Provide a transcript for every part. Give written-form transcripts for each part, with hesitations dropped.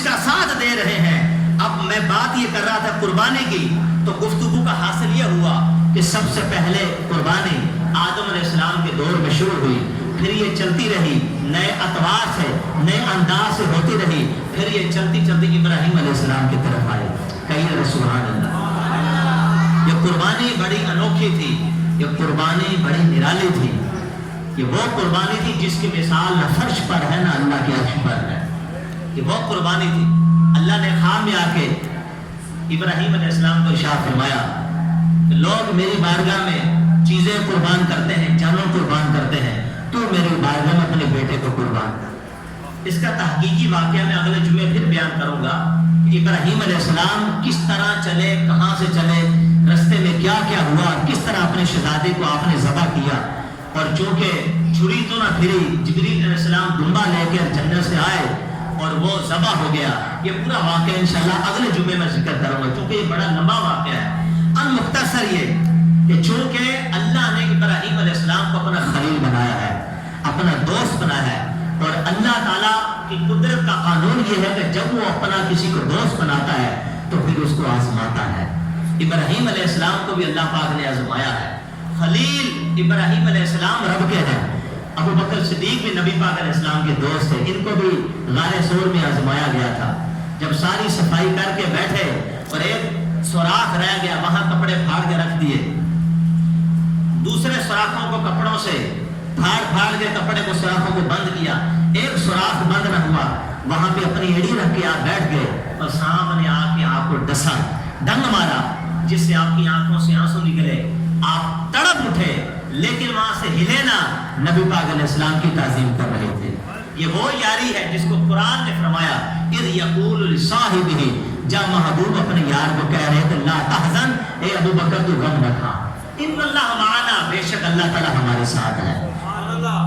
کا ساتھ دے رہے ہیں۔ اب میں بات یہ کر رہا تھا قربانی کی، تو گفتگو کا حاصل یہ ہوا کہ سب سے پہلے قربانی آدم علیہ السلام کے دور میں شروع ہوئی، پھر یہ چلتی رہی، نئے اطوار سے نئے انداز سے ہوتی رہی، پھر یہ چلتی چلتی ابراہیم علیہ السلام کی طرف آئی۔ کہیے سبحان اللہ۔ یہ قربانی بڑی انوکھی تھی، یہ قربانی بڑی نرالی تھی، یہ وہ قربانی تھی جس کی مثال نہ فرش پر ہے نہ اللہ کے عرش پر ہے۔ یہ وہ قربانی تھی، اللہ نے خواب میں آ کے ابراہیم علیہ السلام کو ارشاد فرمایا کہ لوگ میری بارگاہ میں چیزیں قربان کرتے ہیں، جانور قربان کرتے ہیں، تو میری بارگاہ میں اپنے بیٹے کو قربان کر۔ اس کا تحقیقی واقعہ میں اگلے جمعے پھر بیان کروں گا کہ ابراہیم علیہ السلام کس طرح چلے، کہاں سے چلے، رستے میں کیا کیا ہوا، کس طرح اپنے شہزادے کو آپ نے ذبح کیا، اور چونکہ چھری تو نہ پھری، جبریل علیہ السلام دمبا لے کر جنت سے آئے اور وہ ذبح ہو گیا۔ یہ پورا واقعہ انشاءاللہ اگلے جمعے میں ذکر کروں گا کیونکہ یہ بڑا لمبا واقعہ ہے۔ ان مختصر یہ کہ چونکہ اللہ نے ابراہیم علیہ السلام کو اپنا خلیل بنایا ہے، اپنا دوست بنایا ہے، اور اللہ تعالیٰ کی قدرت کا قانون یہ ہے کہ جب وہ اپنا کسی کو دوست بناتا ہے تو پھر اس کو آزماتا ہے۔ ابراہیم علیہ السلام کو بھی اللہ پاک نے آزمایا ہے۔ خلیل ابراہیم علیہ السلام رب کے ہیں، ابو بکر صدیق بھی نبی پاک علیہ السلام کے دوست ہیں، ان کو بھی غار ثور میں آزمایا گیا تھا۔ جب ساری صفائی کر کے بیٹھے اور ایک سوراخ رہ گیا، وہاں کپڑے پھاڑ کے رکھ دیے، دوسرے سوراخوں کو کپڑوں سے پھاڑ کے کپڑے کو سوراخوں کو بند کیا، ایک سوراخ بند نہ ہوا، وہاں پہ اپنی ایڑی رکھ کے آپ بیٹھ گئے اور سانپ نے آ کے آپ کو ڈسا، ڈنگ مارا، جس سے آپ کی آنکھوں سے آنسو نکلے، آپ تڑپ اٹھے لیکن وہاں سے ہلے نہ، نبی پاک علیہ السلام کی تعظیم کر رہے تھے۔ یہ وہ یاری ہے جس کو قرآن نے فرمایا اذ یقول لصاحبہ، جب محبوب اپنے یار کو کہہ رہے تھے لا تحزن، اے ابو بکر تو غم نہ کھا، ان اللہ معنا، بے شک اللہ تعالیٰ ہمارے ساتھ ہے۔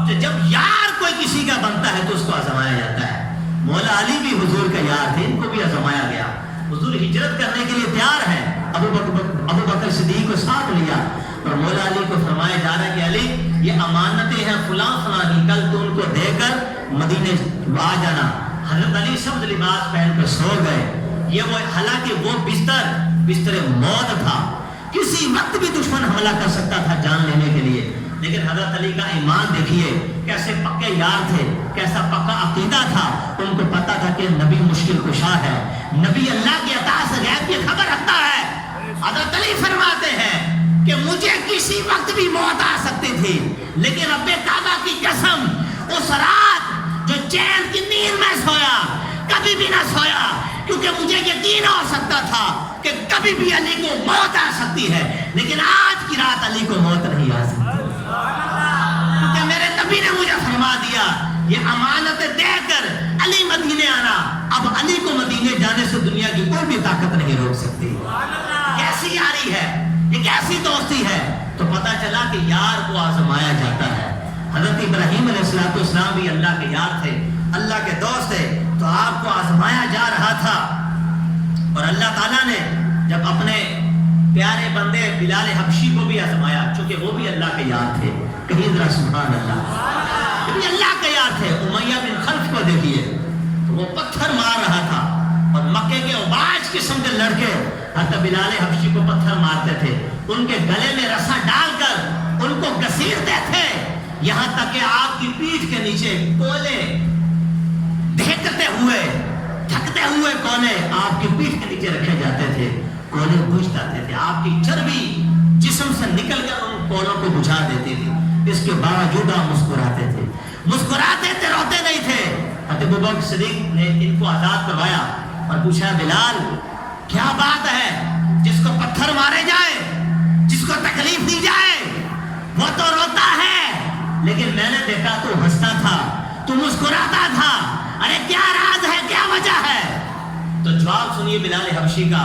تو جب یار کوئی کسی کا بنتا ہے تو اس کو آزمایا جاتا ہے۔ مولا علی بھی حضور کا یار تھے، ان کو بھی آزمایا گیا۔ حضور ہجرت کرنے کے لیے تیار ہیں، ابو بکر صدیق کو ساتھ لیا اور مولا علی کو فرمایا جا رہا ہے کہ علی یہ امانتیں ہیں فلاں فلاں کی، کل تو ان کو دے کر مدینے آ جانا۔ حضرت علی سبز لباس پہن کر سو گئے۔ یہ وہ، حالانکہ وہ بستر موت تھا، کسی وقت بھی دشمن حملہ کر سکتا تھا جان لینے کے لیے، لیکن حضرت علی کا ایمان دیکھیے کیسے پکے یار تھے، کیسا پکا عقیدہ تھا۔ ان کو پتا تھا کہ نبی مشکل کشا ہے، نبی اللہ کی عطا سے غیب کی خبر رکھتا ہے۔ حضرت علی فرماتے ہیں کہ مجھے کسی وقت بھی موت آ سکتی تھی، لیکن رب کعبہ کی قسم اس رات جو چین کی نیند میں سویا، کبھی بھی نہ سویا، کیونکہ مجھے یقین ہو سکتا تھا کہ کبھی بھی علی کو موت آ سکتی ہے، لیکن آج کی رات علی کو موت نہیں آ سکتی، کیونکہ میرے نبی نے مجھے فرما دیا یہ امانت دے کر علی مدینے آنا، اب علی کو مدینے جانے سے دنیا کی کوئی بھی طاقت نہیں روک سکتی۔ کیسی یاری ہے، یہ کیسی دوستی ہے؟ تو پتا چلا کہ یار کو آزمایا جاتا ہے۔ حضرت ابراہیم علیہ السلام بھی اللہ کے یار تھے، اللہ کے دوست تھے، تو آپ کو آزمایا جا رہا تھا۔ اور اللہ تعالیٰ نے جب اپنے پیارے بندے بلال حبشی کو بھی آزمایا، چونکہ وہ بھی اللہ کے یار تھے، کہیں ذرا سبحان اللہ، وہ بھی اللہ کے یار تھے۔ امیہ بن خلف کو دیکھیے، تو وہ پتھر مار رہا تھا اور مکے کے عباج قسم کے لڑکے حضرت بلال حبشی کو پتھر مارتے تھے، ان کے گلے میں رسا ڈال کر ان کو گھسیٹتے تھے، یہاں تک کہ آپ کی پیٹھ کے نیچے کولے دھکتے ہوئے کونے آپ کی پیٹھ کے نیچے رکھے جاتے تھے، کولے بجھ جاتے تھے، آپ کی چربی جسم سے نکل کر ان کولوں کو بجھا دیتی تھی۔ اس کے باوجود آپ مسکراتے تھے، روتے نہیں تھے۔ حضرت ابوبکر صدیق نے ان کو آزاد کروایا اور پوچھا بلال کیا بات ہے، جس کو پتھر مارے جائے، جس کو تکلیف دی جائے وہ تو روتا ہے، لیکن میں نے دیکھا تو ہنستا تھا، تو مسکراتا تھا، ارے کیا راز ہے، کیا وجہ ہے؟ تو جواب سنیے بلال حبشی کا۔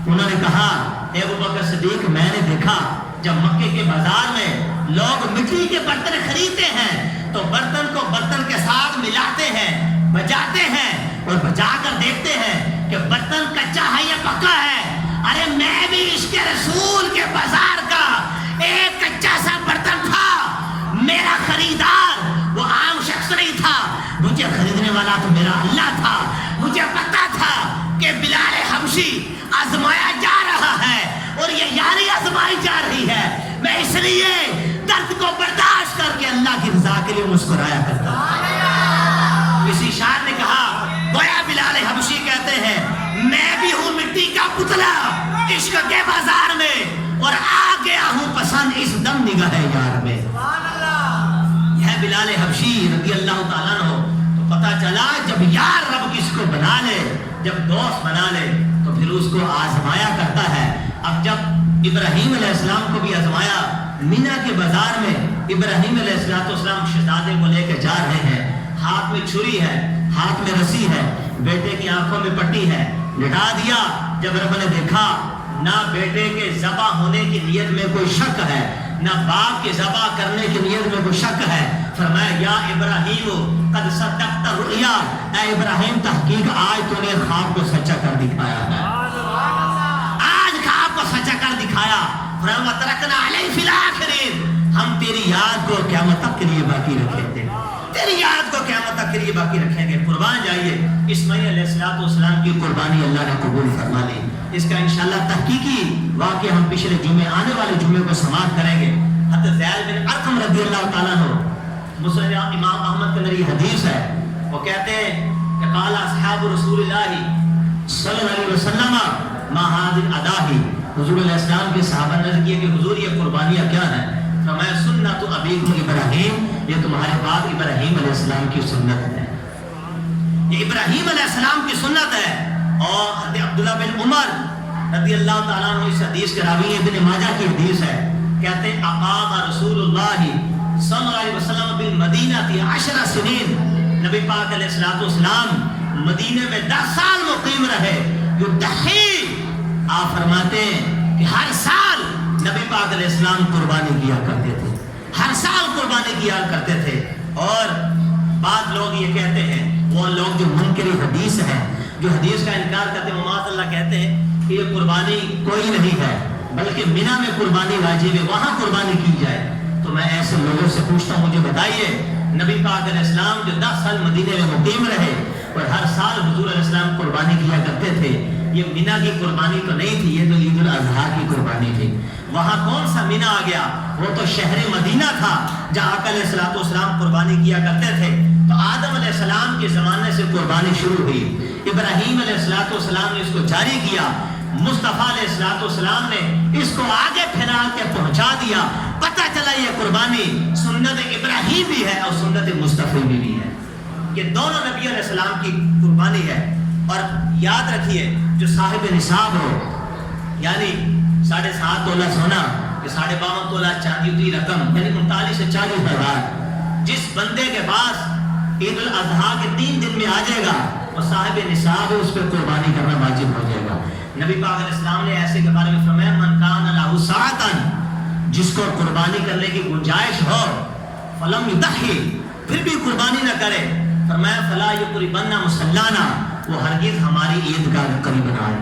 انہوں نے کہا اے ابوبکر صدیق، میں نے دیکھا جب مکے کے بازار میں لوگ مٹی کے برتن خریدتے ہیں تو برتن کو برتن کے ساتھ ملاتے ہیں، بجاتے ہیں اور بجا کر دیکھتے ہیں کہ برتن کچا ہے یا پکا ہے۔ ارے میں بھی عشق رسول کے بازار کا ایک کچا سا برتن تھا، میرا خریدار وہ عام شخص نہیں تھا، مجھے خریدنے والا تو میرا اللہ تھا، مجھے پتا تھا حبشی آزمایا جا رہا ہے اور یہ یاری آزمائی جا رہی ہے، میں اس لیے درد کو برداشت کر کے اللہ کی رضا کے لیے مسکرایا کرتا ہوں۔ کسی شاعر نے کہا، گویا بلال حبشی کہتے ہیں میں بھی ہوں مٹی کا پتلا عشق کے بازار میں اور آ گیا ہوں پسند اس دم نگاہ یار میں۔ یہ بلال حبشی رضی اللہ تعالیٰ عنہ۔ تو پتہ چلا جب یار رب کس کو بنا لے، جب دوست بنا لے تو پھر اس کو آزمایا کرتا ہے۔ اب جب ابراہیم علیہ السلام کو بھی آزمایا، مینا کے بازار میں ابراہیم علیہ السلام شہزادے کو لے کے جا رہے ہیں، ہاتھ میں چھری ہے، ہاتھ میں رسی ہے، بیٹے کی آنکھوں میں پٹی ہے، لٹا دیا۔ جب رب نے دیکھا نہ بیٹے کے ذبح ہونے کی نیت میں کوئی شک ہے، نہ باپ کے ذبح کرنے کی نیت میں کوئی شک ہے، فرمایا یا ابراہیم قد صدقت الرؤیا، اے ابراہیم تحقیق آج تو نے خواب کو سچا کر دکھایا ہے، آج خواب کو سچا کر دکھایا۔ فرمایا وترکنا علیہ فی الآخرین، ہم تیری یاد کو قیامت تک کے لیے باقی رکھیں گے، تیری یاد کو قیامت تک کے لیے باقی رکھیں گے۔ قربان جائیے، اسماعیل علیہ السلام کی قربانی اللہ نے قبول فرما لی۔ اس کا انشاءاللہ تحقیقی واقعہ ہم پچھلے جمعے آنے والے جمعے کو سماعت کریں گے۔ حضرت زید بن ارقم رضی اللہ تعالیٰ عنہ، مسند امام احمد کے اندر یہ حدیث ہے، وہ کہتے ہیں کہ قال اصحاب رسول اللہ صلی اللہ علیہ وسلم ما هذه الاداہی، حضور علیہ السلام کے صحابہ نے عرض کیا کہ حضور یہ قربانیاں کیا ہیں؟ فرمایا سنت ابیکم ابراہیم، یہ تمہارے باپ ابراہیم علیہ السلام کی سنت ہے، یہ ابراہیم علیہ السلام کی سنت ہے۔ اور حضرت عبداللہ بن عمر رضی اللہ تعالیٰ عنہ اس حدیث کے راوی ابن ماجہ کی حدیث ہے، کہتے ہیں اقام رسول اللہ صلی اللہ علیہ وسلم بالمدینہ 10 سنین، نبی پاک علیہ السلام مدینہ میں 10 سال مقیم رہے۔ یضحی، آپ فرماتے ہیں کہ ہر سال نبی پاک علیہ السلام قربانی کیا کرتے تھے، ہر سال قربانی کیا کرتے تھے۔ اور بعض لوگ یہ کہتے ہیں، وہ لوگ جو منکر حدیث ہیں، جو حدیث کا انکار کرتے ہیں، معاذ اللہ کہتے ہیں کہ یہ قربانی کوئی نہیں ہے بلکہ مینا میں قربانی واجب ہے، وہاں قربانی کی جائے۔ تو میں ایسے لوگوں سے پوچھتا ہوں، مجھے بتائیے نبی پاک علیہ السلام جو 10 سال مدینے میں مقیم رہے اور ہر سال حضور علیہ السلام قربانی کیا کرتے تھے، یہ مینا کی قربانی تو نہیں تھی، یہ تو عید الاضحیٰ کی قربانی تھی۔ وہاں کون سا مینا آ گیا؟ وہ تو شہر مدینہ تھا جہاں آقا علیہ السلام قربانی کیا کرتے تھے۔ تو آدم علیہ السلام کے زمانے سے قربانی شروع ہوئی، ابراہیم علیہ السلام نے اس کو جاری کیا، مصطفیٰ علیہ السلام نے اس کو آگے پھیلا کے پہنچا دیا۔ پتہ چلا یہ قربانی سنت ابراہیم بھی ہے اور سنت مصطفی بھی ہے، یہ دونوں نبی علیہ السلام کی قربانی ہے۔ اور یاد رکھیے جو صاحب نصاب ہو، یعنی 7.5 تولہ سونا، 52.5 تولہ چاندی کی رقم، یعنی 39 سے 40 ہزار، جس بندے کے پاس عید الاضحیٰ کے 3 دن میں آ جائے گا وہ صاحب نصاب ہے، اس پہ قربانی کرنا واجب ہو جائے گا۔ نبی پاک علیہ السلام نے ایسے کے بارے میں فرمایا من کان لہ ساعۃ، جس کو قربانی کرنے کی گنجائش ہو، فلم یضحی، پھر بھی قربانی نہ کرے، فرمایا فلا یقربن مصلانا، وہ ہرگز ہماری عید کا قریب نہ آئے۔